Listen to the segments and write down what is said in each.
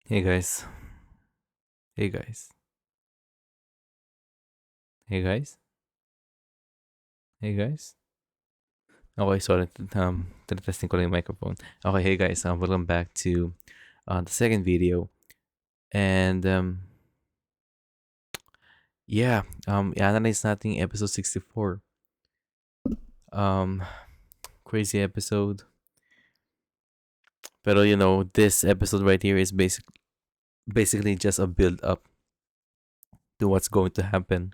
Hey guys. Hey guys. Hey guys. Hey guys. Okay, sorry. Testing ko lang yung microphone. Okay, hey guys. Welcome back to the second video. And yeah, i-analyze natin yung episode 64. Um, Crazy episode. Pero this episode right here is basically just a build up to what's going to happen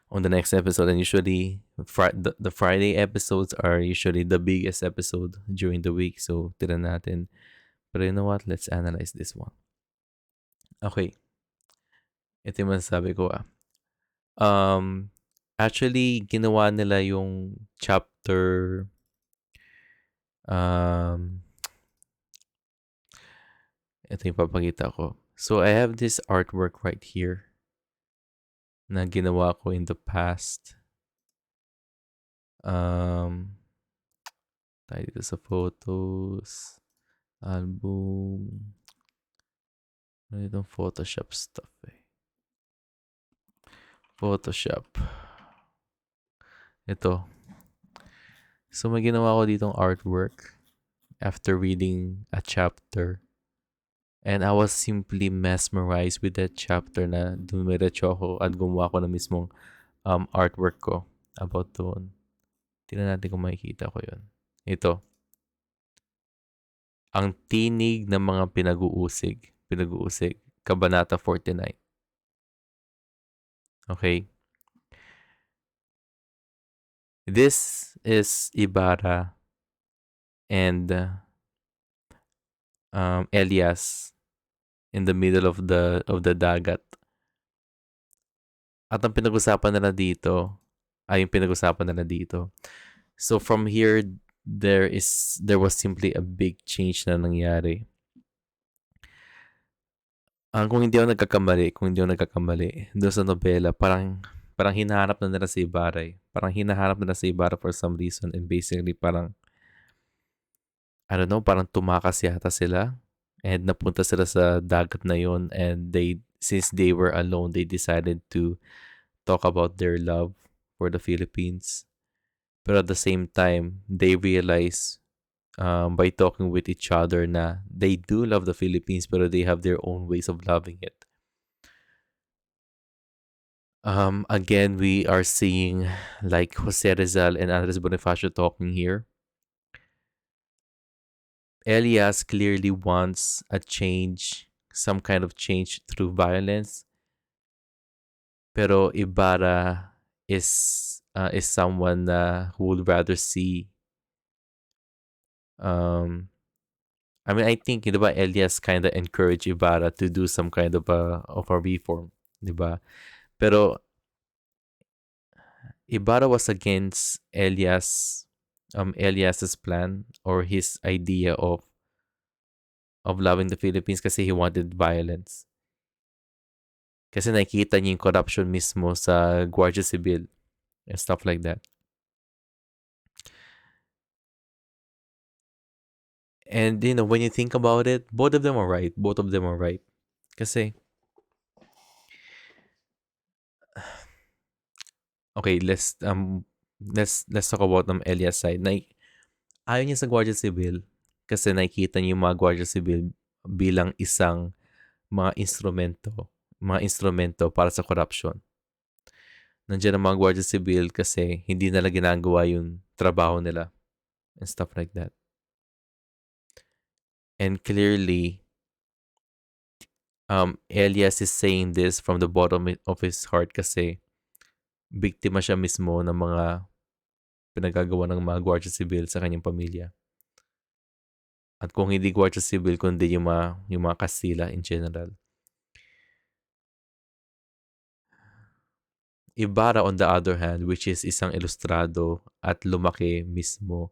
on the next episode. And usually, the Friday episodes are usually the biggest episode during the week. So, tira natin. Pero you know what? Let's analyze this one. Okay, ito yung masasabi ko Um, Actually, ginawa nila yung chapter, um, ito yung papakita ko. So, I have this artwork right here na ginawa ko in the past. Tayo dito sa photos, album, ano itong Photoshop stuff Photoshop. Ito. So, may ginawa ko ditong artwork after reading a chapter. And I was simply mesmerized with that chapter na dumiretso ako at gumawa ko na mismong artwork ko about doon. Tingnan natin kung makikita ko yun. Ito. Ang tinig ng mga pinag-uusig. Pinag-uusig. Kabanata 49. Okay? This is Ibarra and Elias in the middle of the dagat. At ang pinag-usapan nila dito ay yung pinag-usapan nila dito. So from here, there was simply a big change na nangyari. Kung hindi ako nagkakamali, doon sa nobela, parang hinahanap na nila si Ibarra Parang hinahanap nila si Ibarra for some reason and basically parang, I don't know, parang tumakas yata sila and napunta sila sa dagat na yon and since they were alone, they decided to talk about their love for the Philippines. But at the same time, they realize by talking with each other na they do love the Philippines pero they have their own ways of loving it. Again, we are seeing like Jose Rizal and Andres Bonifacio talking here. Elias clearly wants a change, some kind of change through violence. Pero Ibarra is someone who would rather see I think, di ba, Elias kind of encouraged Ibarra to do some kind of a reform, di ba? Pero Ibarra was against Elias's plan or his idea of loving the Philippines kasi he wanted violence. Kasi nakikita niya yung corruption mismo sa Guardia Civil and stuff like that. And when you think about it, both of them are right. Both of them are right. Kasi okay, let's talk about Elias side. Ayaw niya sa Guardia Civil kasi nakikita niya yung mga Guardia Civil bilang isang mga instrumento para sa corruption. Nandiyan ang mga Guardia Civil kasi hindi nila ginagawa yung trabaho nila and stuff like that. And clearly, Elias is saying this from the bottom of his heart kasi biktima siya mismo ng mga pinagagawa ng mga Guardia Civil sa kanyang pamilya. At kung hindi Guardia Civil, kundi yung mga Kastila in general. Ibarra on the other hand, which is isang ilustrado at lumaki mismo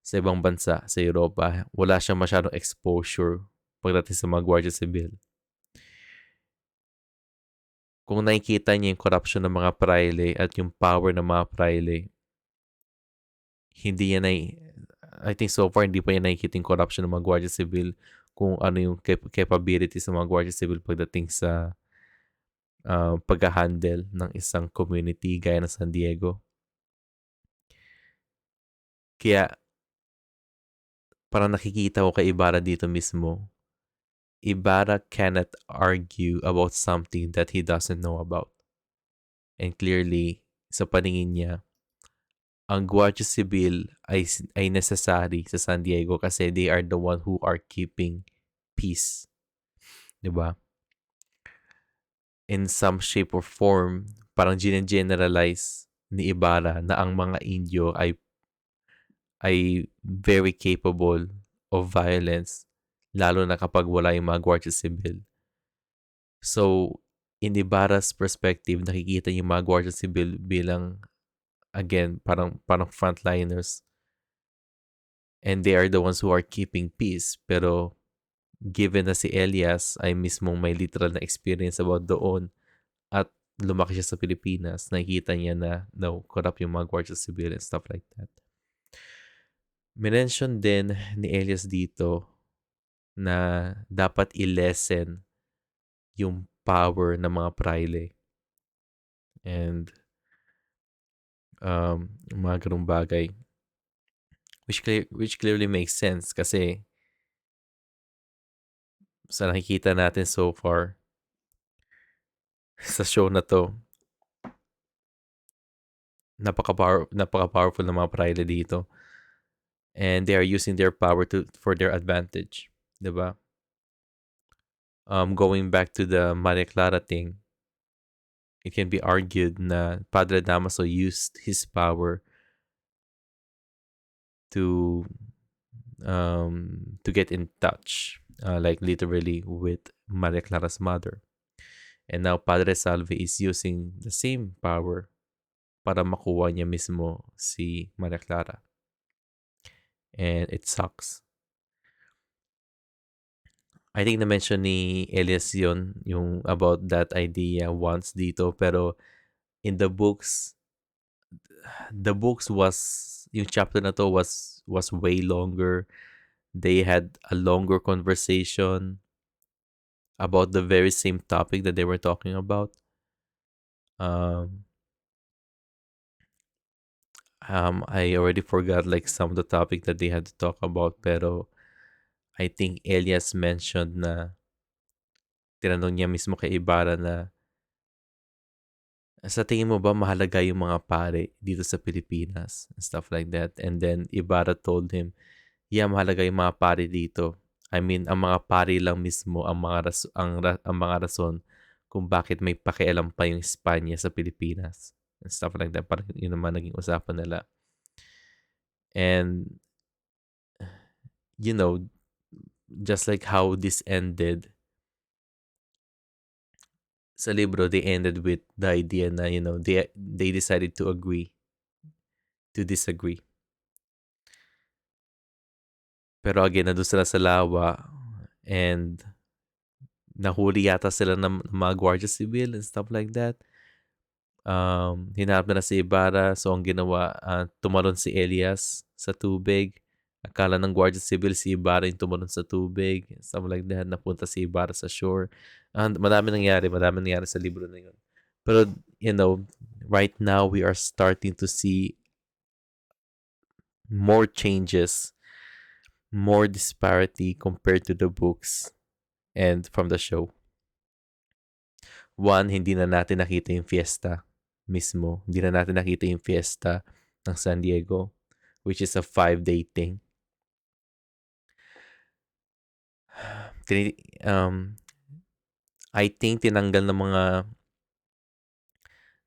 sa ibang bansa, sa Europa, wala siyang masyadong exposure pagdating sa mga Guardia Civil. Kung nakikita niya yung corruption ng mga praile at yung power ng mga praile, hindi niya I think so far, hindi pa niya nakikita yung corruption ng mga Guardia Civil kung ano yung capability sa mga Guardia Civil pagdating sa pag-handle ng isang community gaya ng San Diego. Kaya parang nakikita ko kay Ibarra dito mismo, Ibarra cannot argue about something that he doesn't know about. And clearly, sa paningin niya, ang Guardia Civil ay necessary sa San Diego kasi they are the one who are keeping peace. Diba? In some shape or form, parang generalize ni Ibarra na ang mga Indio ay very capable of violence, lalo na kapag wala yung mga Guardia Civil. So, in Ibarra's perspective, nakikita yung mga Guardia Civil bilang, again, parang frontliners. And they are the ones who are keeping peace. Pero, given na si Elias ay mismong may literal na experience about doon at lumaki siya sa Pilipinas, nakikita niya na, no, corrupt yung mga Guardia Civil and stuff like that. Minention din ni Elias dito na dapat i-lessen yung power ng mga praile. And mga ganung bagay. Which clearly makes sense kasi sa nakikita natin so far sa show na to, napaka-powerful ng mga praile dito. And they are using their power for their advantage. Diba? Going back to the Maria Clara thing, it can be argued na Padre Damaso used his power to get in touch, like literally with Maria Clara's mother. And now Padre Salve is using the same power para makuha niya mismo si Maria Clara. And it sucks. I think na-mention ni Elias yun, yung about that idea once dito. Pero in the books yung chapter na to was way longer. They had a longer conversation about the very same topic that they were talking about. I already forgot like some of the topic that they had to talk about, pero I think Elias mentioned na tinanong niya mismo kay Ibarra na sa tingin mo ba mahalaga yung mga pare dito sa Pilipinas and stuff like that. And then Ibarra told him, yeah, mahalaga yung mga pare dito. I mean, ang mga pare lang mismo ang mga rason kung bakit may pakialam pa yung Espanya sa Pilipinas and stuff like that. Parang yun naman naging usapan nila. And you know, just like how this ended sa libro, they ended with the idea na, you know, they decided to agree to disagree. Pero again, nandun sila sa lawa and nahuli yata sila ng mga Guardia Civil and stuff like that. Hinarap na si Ibarra, so ang ginawa, tumalon si Elias sa tubig. Akala ng Guardia Civil si Ibarra yung tumalon sa tubig, stuff like that. Napunta si Ibarra sa shore. And madami nangyari sa libro na yun. Pero, you know, right now we are starting to see more changes, more disparity compared to the books and from the show. One, hindi na natin nakita yung fiesta mismo. Hindi na natin nakita yung fiesta ng San Diego, which is a 5-day thing. I think tinanggal ng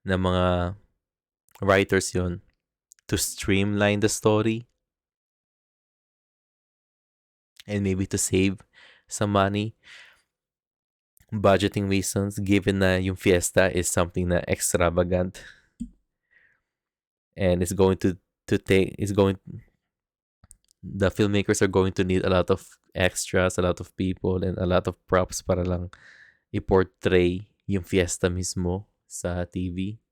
mga writers yun to streamline the story and maybe to save some money. Budgeting reasons, given na yung fiesta is something na extravagant and it's going to take, the filmmakers are going to need a lot of extras, a lot of people, and a lot of props para lang i-portray yung fiesta mismo sa TV.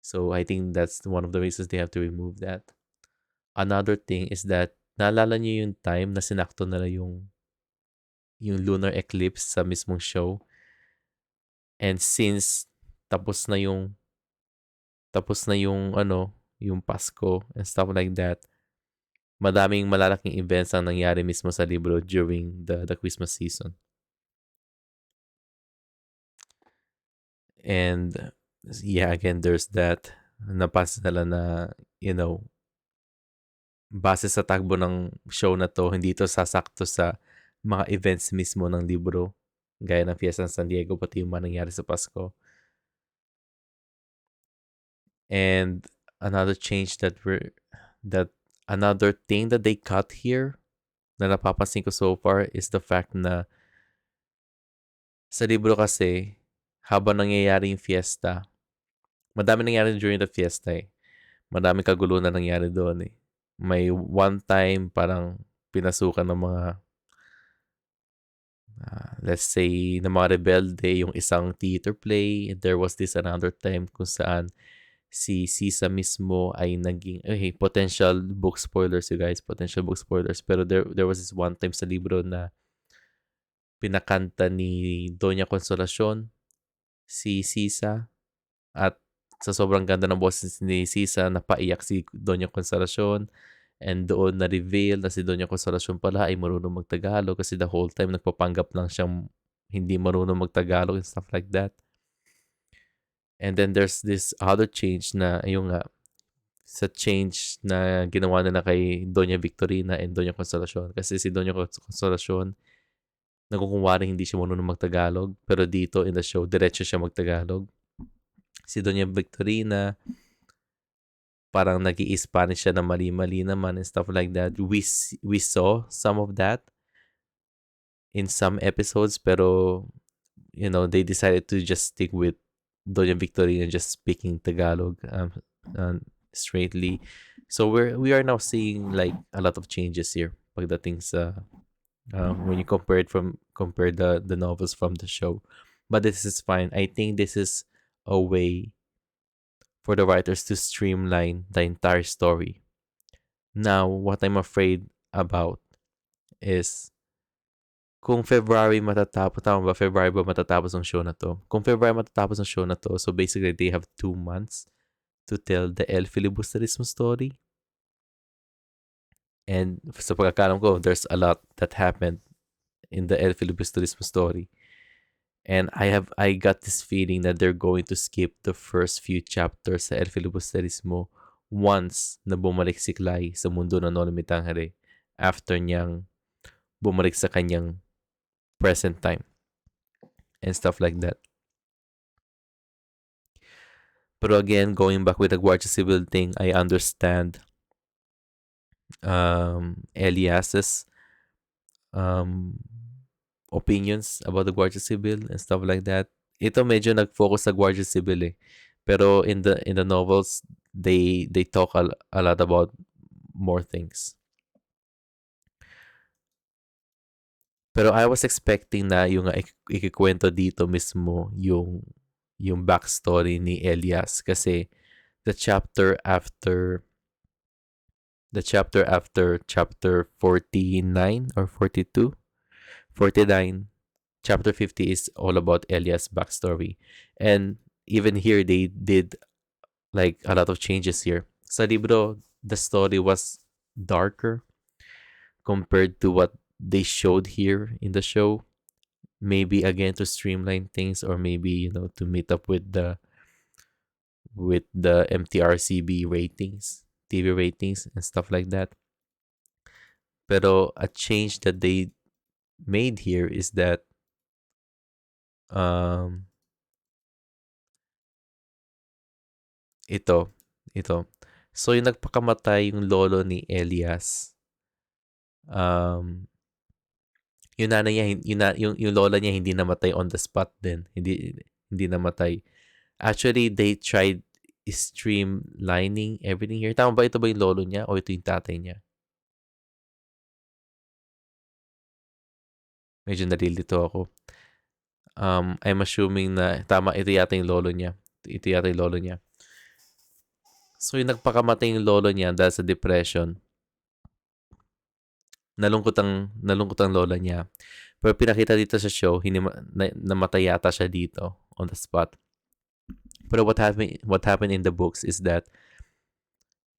So I think that's one of the reasons they have to remove that. Another thing is that naalala niyo yung time na sinakto nila yung yung lunar eclipse sa mismong show. And since tapos na yung yung Pasko and stuff like that, madaming malalaking events ang nangyari mismo sa libro during the Christmas season. And yeah, again, there's that. Napansin nila na, you know, base sa takbo ng show na to, hindi to sasakto sa mga events mismo ng libro. Gaya ng Fiesta ng San Diego, pati yung mga nangyari sa Pasko. And another change another thing that they cut here na napapansin ko so far is the fact na sa libro kasi, habang nangyayari yung fiesta, madami nangyari during the fiesta eh. Madami kagulo na nangyari doon eh. May one time parang pinasukan ng mga let's say ng mga rebelde yung isang theater play. There was this another time kung saan si Sisa mismo ay naging potential book spoilers you guys, potential book spoilers, pero there was this one time sa libro na pinakanta ni Doña Consolacion si Sisa at sa sobrang ganda ng boses ni Sisa napaiyak si Doña Consolacion and doon na-reveal na si Doña Consolacion pala ay marunong magtagalog kasi the whole time nagpapanggap lang siyang hindi marunong magtagalog and stuff like that. And then there's this other change na yung sa change na ginawa nila kay Doña Victorina and Doña Consolacion. Kasi si Doña Consolacion, nagkukunwari hindi siya marunong magtagalog. Pero dito in the show, diretso siya magtagalog. Si Doña Victorina, parang nag-i-Spanish siya na mali-mali naman and stuff like that. We saw some of that in some episodes, pero you know, they decided to just stick with Doña Victorina just speaking Tagalog straightly. So we are now seeing like a lot of changes here pagdating sa when you compare the novels from the show. But this is fine. I think this is a way for the writers to streamline the entire story. Now, what I'm afraid about is kung February matatapos, tama ba? February ba matatapos ang show na to? Kung February matatapos ang show na to, so basically they have 2 months to tell the El Filibusterismo story. And sa pagkakalam ko, there's a lot that happened in the El Filibusterismo story. And I got this feeling that they're going to skip the first few chapters sa El Filibusterismo once na bumalik si Clay sa mundo ng Noli Me Tangere after niyang bumalik sa kanyang present time and stuff like that. But again, going back with the Guardia Civil thing, I understand Elias's opinions about the Guardia Civil and stuff like that. Ito medyo nag-focus sa Guardia Civil eh. Pero in the novels, they talk a lot about more things. Pero I was expecting na yung ikikwento dito mismo yung backstory ni Elias kasi the chapter after chapter 49 or 42, 49, chapter 50 is all about Elias' backstory. And even here, they did like a lot of changes here. Sa libro, the story was darker compared to what they showed here in the show. Maybe again to streamline things, or maybe to meet up with the MTRCB ratings, TV ratings, and stuff like that. Pero a change that they made here is that ito. So yung nagpakamatay yung lolo ni Elias, yung nanay niya, yung lola niya hindi namatay on the spot din. Hindi namatay. Actually, they tried streamlining everything here. Tama ba ito ba yung lolo niya o ito yung tatay niya? Medyo nalilito ako. I'm assuming na tama, ito yata yung lolo niya. So yung nagpakamatay yung lolo niya dahil sa depression, nalungkot ang lola niya. Pero pinakita dito sa show, namatay yata siya dito on the spot. Pero what happened in the books is that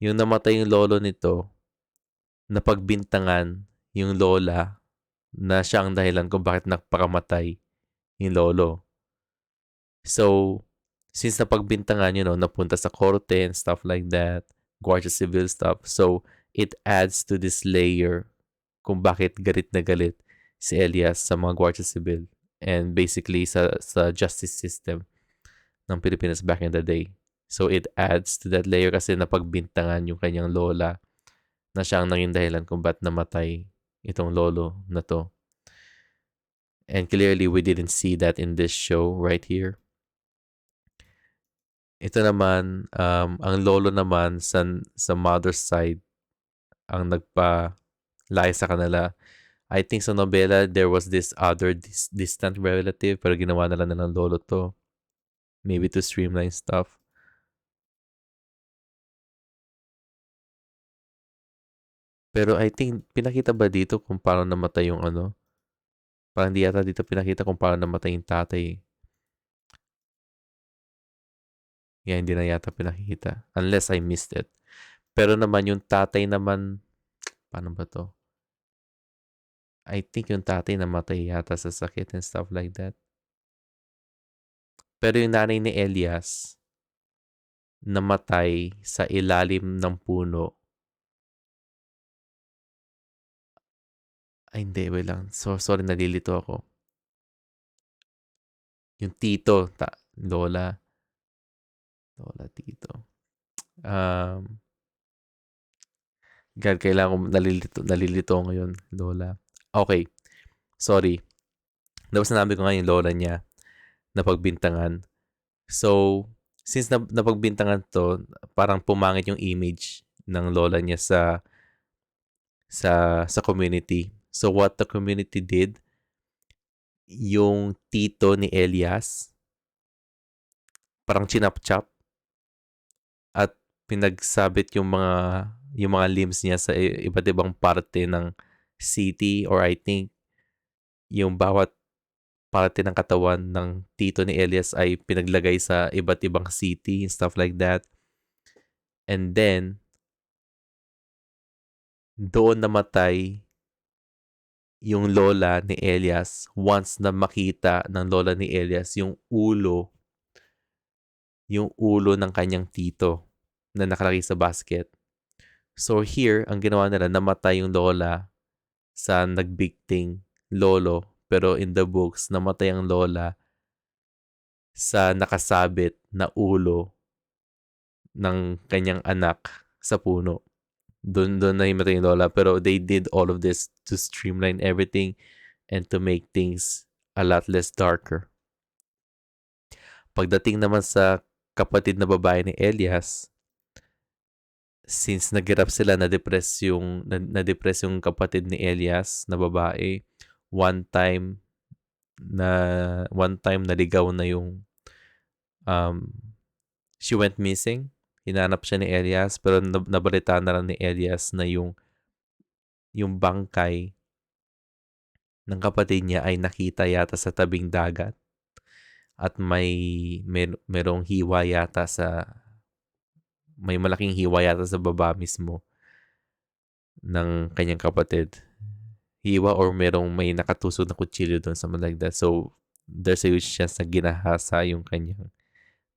yung namatay yung lolo nito, napagbintangan yung lola na siya ang dahilan kung bakit nagpakamatay yung lolo. So, since napagbintangan, napunta sa korte and stuff like that, Guardia Civil stuff. So, it adds to this layer kung bakit galit na galit si Elias sa mga Guardia Civil and basically sa justice system ng Pilipinas back in the day. So, it adds to that layer kasi napagbintangan yung kanyang lola na siya ang naging dahilan kung ba't namatay itong lolo na to. And clearly, we didn't see that in this show right here. Ito naman, ang lolo naman sa mother's side ang nagpa-lay sa kanila. I think sa nobela, there was this other distant relative pero ginawa na lang ng lolo to. Maybe to streamline stuff. Pero I think, pinakita ba dito kung paano namatay yung ano? Parang di yata dito pinakita kung paano namatay yung tatay. Yeah, hindi na yata pinakita. Unless I missed it. Pero naman yung tatay naman, paano ba to? I think yung tatay namatay yata sa sakit and stuff like that. Pero yung nanay ni Elias, namatay sa ilalim ng puno. Ay, hindi. Wait lang. Sorry, nalilito ako. Yung tito, lola, tito. God, kailangan ko nalilito ngayon, lola. Okay. Sorry. Dapat sinabi ko nga yung lola niya na pagbintangan. So, since napagbintangan to, parang pumangit yung image ng lola niya sa community. So, what the community did, yung tito ni Elias, parang chinap-chap at pinagsabit yung mga limbs niya sa iba't ibang parte ng city, or I think yung bawat parte ng katawan ng tito ni Elias ay pinaglagay sa iba't ibang city and stuff like that. And then, doon namatay yung lola ni Elias once na makita ng lola ni Elias yung ulo ng kanyang tito na nakalagay sa basket. So here, ang ginawa nila, namatay yung lola sa nagbikting lolo. Pero in the books, namatay ang lola sa nakasabit na ulo ng kanyang anak sa puno. Doon nahimatay yung lola. Pero they did all of this to streamline everything and to make things a lot less darker. Pagdating naman sa kapatid na babae ni Elias, since naghirap sila, na-depress yung kapatid ni Elias na babae, one time naligaw na yung she went missing. Hinanap siya ni Elias pero nabalitaan na lang ni Elias na yung bangkay ng kapatid niya ay nakita yata sa tabing dagat at merong hiwa yata may malaking hiwa yata sa baba mismo ng kanyang kapatid. Hiwa or may nakatusok na kutsilyo doon, something like that. So, there's a huge chance na ginahasa yung kanyang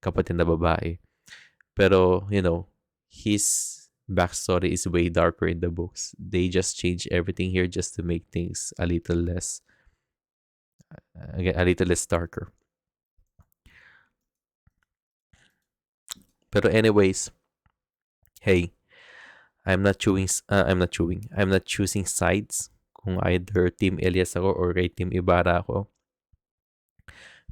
kapatid na babae. Pero, his backstory is way darker in the books. They just change everything here just to make things a little less darker. Pero anyways, hey, I'm not choosing sides kung either Team Elias ako or kay Team Ibarra ako.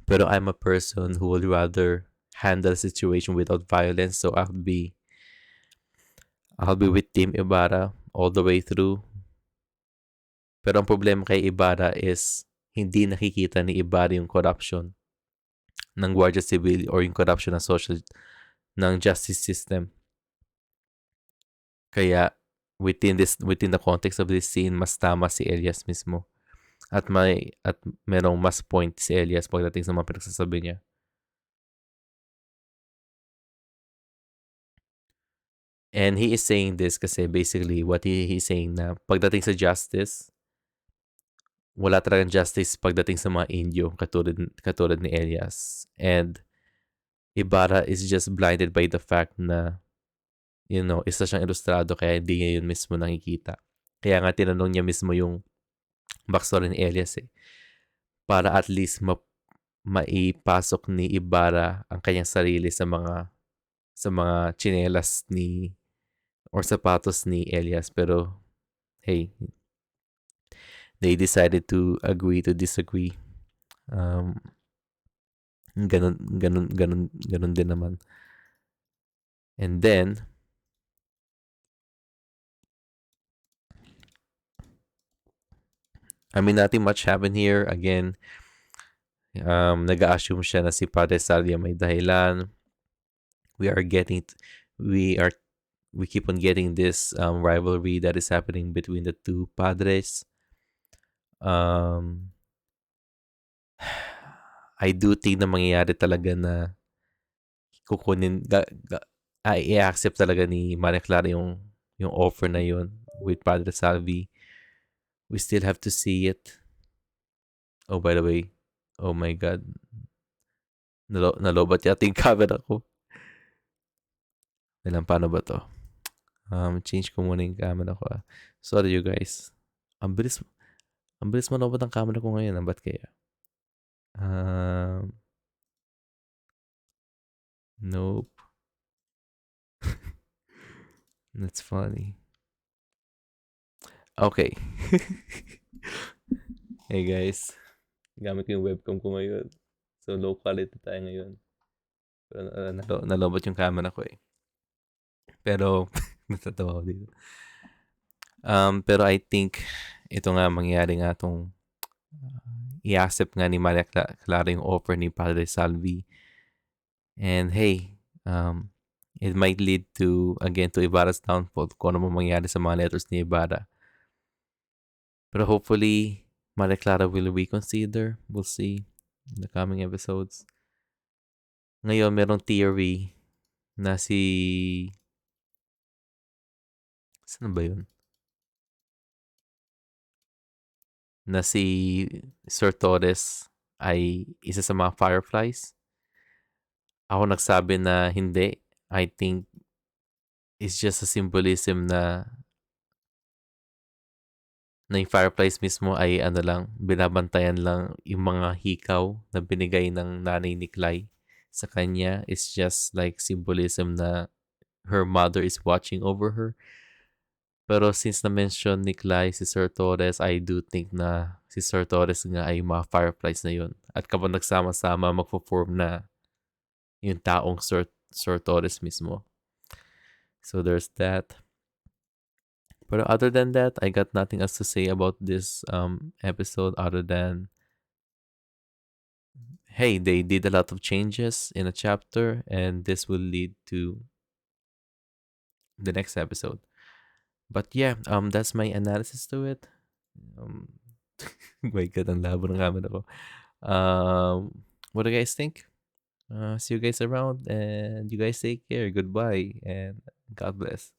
Pero I'm a person who would rather handle the situation without violence, so I'll be with Team Ibarra all the way through. Pero ang problema kay Ibarra is hindi nakikita ni Ibarra yung corruption ng Guardia Civil or yung corruption ng justice system. Kaya within the context of this scene, mas tama si Elias mismo. at merong mas point si Elias pagdating sa mga pinagsasabi niya. And he is saying this kasi basically what he's saying na pagdating sa justice, wala talagang justice pagdating sa mga Indio katulad ni Elias. And Ibarra is just blinded by the fact na, isa siyang ilustrado kaya hindi niya yun mismo nakikita. Kaya nga tinanong niya mismo yung backstory ni Elias para at least maipasok ni Ibarra ang kanyang sarili sa mga tsinelas or sapatos ni Elias. Pero hey, they decided to agree to disagree. Ganun din naman. And then, nothing much happened here. Again, nag-assume siya na si Padre Salvia may dahilan. We are getting, we are, we keep on getting this rivalry that is happening between the two padres. I do think na mangyayari talaga na kukunin, i-accept talaga ni Maria Clara yung offer na yun with Padre Salvi. We still have to see it. Oh, by the way, oh my God. Nalobat yata yung camera ko. Ilang paano ba to? Change ko muna yung camera ko. Sorry you guys. Ang bilis manobat ang camera ko ngayon. Ba't kaya? Nope. That's funny. Okay. Hey guys. Gamit ko yung webcam ko ngayon. So low quality tayo ngayon. Pero nalobot yung camera ko Pero natatawa ko dito. Pero I think ito nga mangyayari nga itong i-accept nga ni Maria Clara yung offer ni Padre Salvi. And hey, it might lead to Ibarra's downfall kung ano mangyayari sa mga letters ni Ibarra. Pero hopefully, Maria Clara will reconsider. We'll see in the coming episodes. Ngayon, merong theory na saan ba yun? Na si Sir Torres ay isa sa mga fireflies. Ako nagsabi na hindi. I think it's just a symbolism na yung fireflies mismo ay binabantayan lang yung mga hikaw na binigay ng nanay ni Clay sa kanya. It's just like symbolism na her mother is watching over her. Pero since na-mention ni Clay si Sir Torres, I do think na si Sir Torres nga ay mga fireflies na yun. At kapag nagsama-sama, magpo-form na yung taong Sir Torres mismo. So there's that. But other than that, I got nothing else to say about this episode other than, hey, they did a lot of changes in a chapter, and this will lead to the next episode. But yeah, that's my analysis to it. My God, ang labo ng camera ko. What do you guys think? See you guys around, and you guys take care. Goodbye, and God bless.